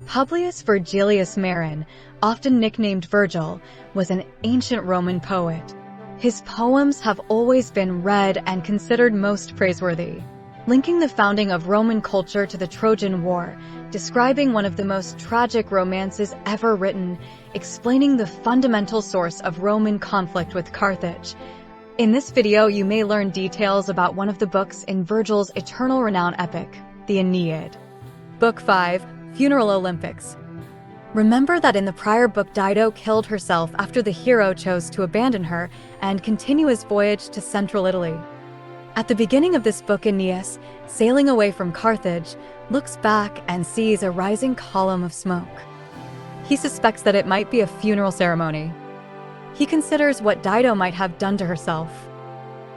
Publius Virgilius Marin, often nicknamed Virgil, was an ancient Roman poet. His poems have always been read and considered most praiseworthy, linking the founding of Roman culture to the Trojan War, describing one of the most tragic romances ever written, explaining the fundamental source of Roman conflict with Carthage. In this video, you may learn details about one of the books in Virgil's eternal renown epic, the Aeneid. Book 5, Funeral Olympics. Remember that in the prior book Dido killed herself after the hero chose to abandon her and continue his voyage to central Italy. At the beginning of this book, Aeneas, sailing away from Carthage, looks back and sees a rising column of smoke. He suspects that it might be a funeral ceremony. He considers what Dido might have done to herself.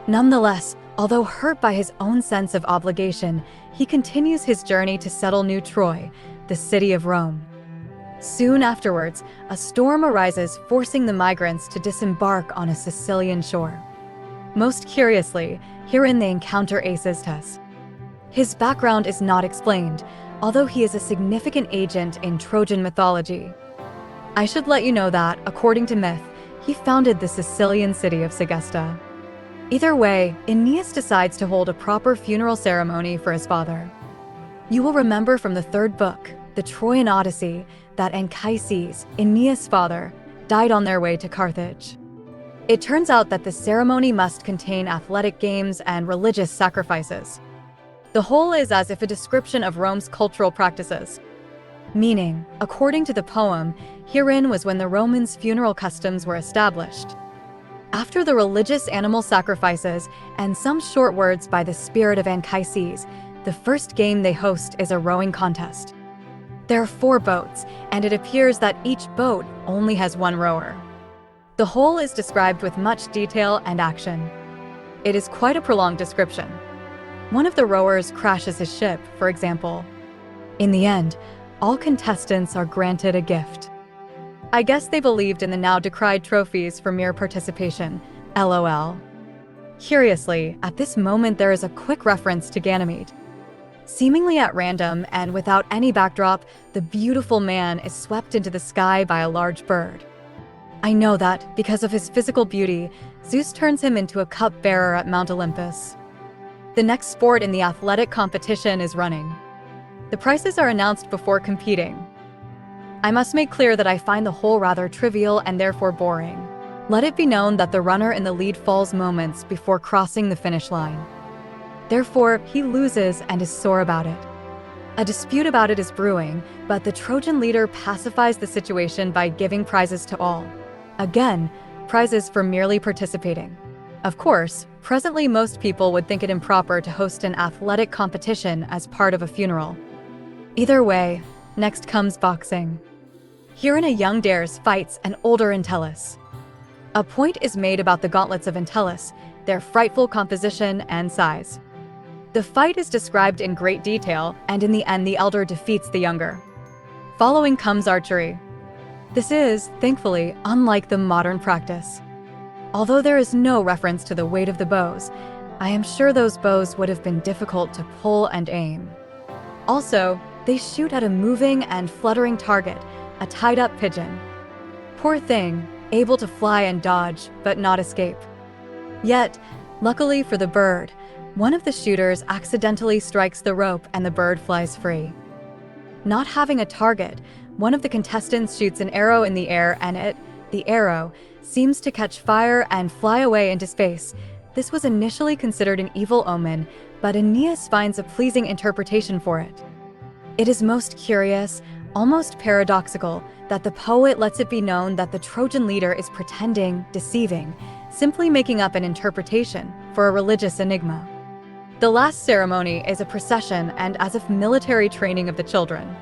Nonetheless, although hurt by his own sense of obligation, he continues his journey to settle New Troy, the city of Rome. Soon afterwards, a storm arises, forcing the migrants to disembark on a Sicilian shore. Most curiously, herein they encounter Anchises. His background is not explained, although he is a significant agent in Trojan mythology. I should let you know that, according to myth, he founded the Sicilian city of Segesta. Either way, Aeneas decides to hold a proper funeral ceremony for his father. You will remember from the third book, the Trojan Odyssey, that Anchises, Aeneas' father, died on their way to Carthage. It turns out that the ceremony must contain athletic games and religious sacrifices. The whole is as if a description of Rome's cultural practices. Meaning, according to the poem, herein was when the Romans' funeral customs were established. After the religious animal sacrifices and some short words by the spirit of Anchises, the first game they host is a rowing contest. There are 4 boats, and it appears that each boat only has 1 rower. The whole is described with much detail and action. It is quite a prolonged description. One of the rowers crashes his ship, for example. In the end, all contestants are granted a gift. I guess they believed in the now decried trophies for mere participation, LOL. Curiously, at this moment there is a quick reference to Ganymede. Seemingly at random and without any backdrop, the beautiful man is swept into the sky by a large bird. I know that, because of his physical beauty, Zeus turns him into a cup-bearer at Mount Olympus. The next sport in the athletic competition is running. The prizes are announced before competing. I must make clear that I find the whole rather trivial and therefore boring. Let it be known that the runner in the lead falls moments before crossing the finish line. Therefore, he loses and is sore about it. A dispute about it is brewing, but the Trojan leader pacifies the situation by giving prizes to all. Again, prizes for merely participating. Of course, presently most people would think it improper to host an athletic competition as part of a funeral. Either way, next comes boxing. Herein a young dares fights an older Entellus. A point is made about the gauntlets of Entellus, their frightful composition and size. The fight is described in great detail, and in the end the elder defeats the younger. Following comes archery. This is, thankfully, unlike the modern practice. Although there is no reference to the weight of the bows, I am sure those bows would have been difficult to pull and aim. Also, they shoot at a moving and fluttering target, a tied-up pigeon. Poor thing, able to fly and dodge, but not escape. Yet, luckily for the bird, one of the shooters accidentally strikes the rope and the bird flies free. Not having a target, one of the contestants shoots an arrow in the air and the arrow, seems to catch fire and fly away into space. This was initially considered an evil omen, but Aeneas finds a pleasing interpretation for it. It is most curious, almost paradoxical, that the poet lets it be known that the Trojan leader is pretending, deceiving, simply making up an interpretation for a religious enigma. The last ceremony is a procession and as if military training of the children.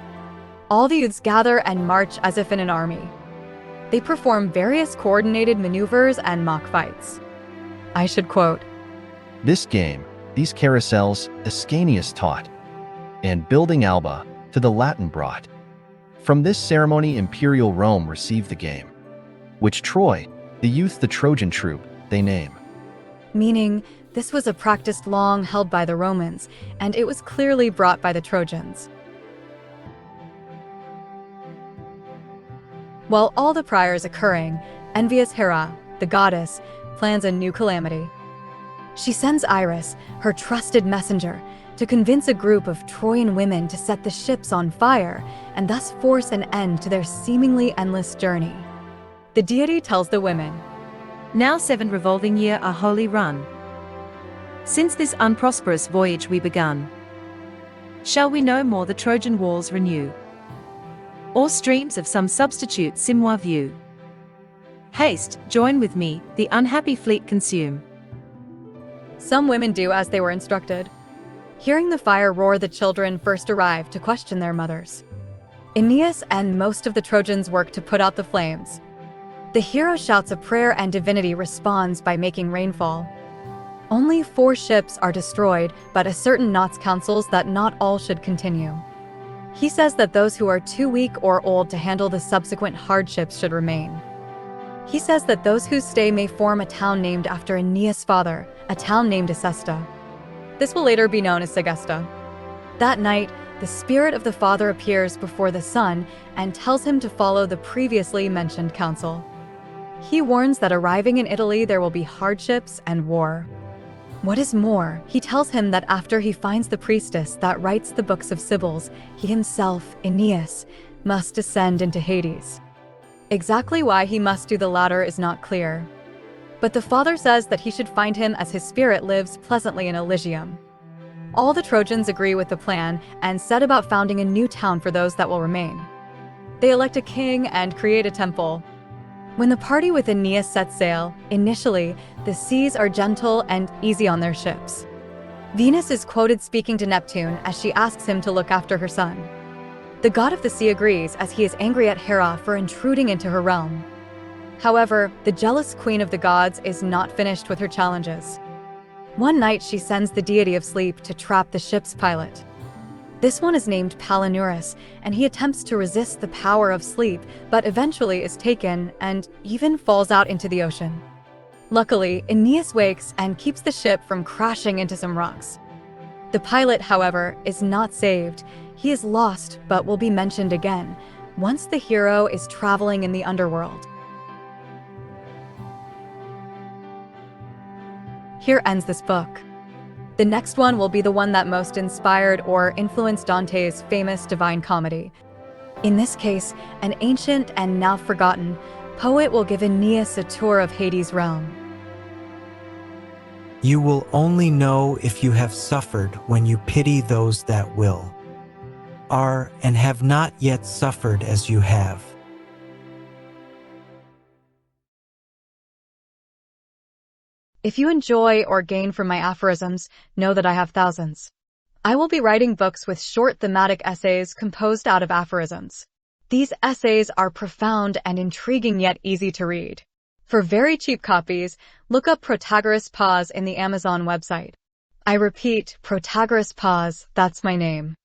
All the youths gather and march as if in an army. They perform various coordinated maneuvers and mock fights. I should quote, "This game, these carousels, Ascanius taught, and building Alba, to the Latin brought. From this ceremony imperial Rome received the game, which Troy, the youth the Trojan troop, they name." Meaning, this was a practice long held by the Romans, and it was clearly brought by the Trojans. While all the prior is occurring, envious Hera, the goddess, plans a new calamity. She sends Iris, her trusted messenger, to convince a group of Trojan women to set the ships on fire and thus force an end to their seemingly endless journey. The deity tells the women, "Now 7 revolving year are wholly run. Since this unprosperous voyage we begun, shall we no more the Trojan walls renew, or streams of some substitute Simois view? Haste, join with me, the unhappy fleet consume." Some women do as they were instructed. Hearing the fire roar, the children first arrive to question their mothers. Aeneas and most of the Trojans work to put out the flames. The hero shouts a prayer and divinity responds by making rainfall. Only 4 ships are destroyed, but a certain Knots counsels that not all should continue. He says that those who are too weak or old to handle the subsequent hardships should remain. He says that those who stay may form a town named after Aeneas' father, a town named Acesta. This will later be known as Segesta. That night, the spirit of the father appears before the son and tells him to follow the previously mentioned counsel. He warns that arriving in Italy there will be hardships and war. What is more, he tells him that after he finds the priestess that writes the books of Sibyls, he himself, Aeneas, must descend into Hades. Exactly why he must do the latter is not clear. But the father says that he should find him as his spirit lives pleasantly in Elysium. All the Trojans agree with the plan and set about founding a new town for those that will remain. They elect a king and create a temple. When the party with Aeneas sets sail, initially, the seas are gentle and easy on their ships. Venus is quoted speaking to Neptune as she asks him to look after her son. The god of the sea agrees as he is angry at Hera for intruding into her realm. However, the jealous queen of the gods is not finished with her challenges. One night she sends the deity of sleep to trap the ship's pilot. This one is named Palinurus, and he attempts to resist the power of sleep, but eventually is taken and even falls out into the ocean. Luckily, Aeneas wakes and keeps the ship from crashing into some rocks. The pilot, however, is not saved. He is lost, but will be mentioned again, once the hero is traveling in the underworld. Here ends this book. The next one will be the one that most inspired or influenced Dante's famous Divine Comedy. In this case, an ancient and now forgotten poet will give Aeneas a tour of Hades' realm. You will only know if you have suffered when you pity those that will, are and have not yet suffered as you have. If you enjoy or gain from my aphorisms, know that I have thousands. I will be writing books with short thematic essays composed out of aphorisms. These essays are profound and intriguing yet easy to read. For very cheap copies, look up Protagoras Pause in the Amazon website. I repeat, Protagoras Pause, that's my name.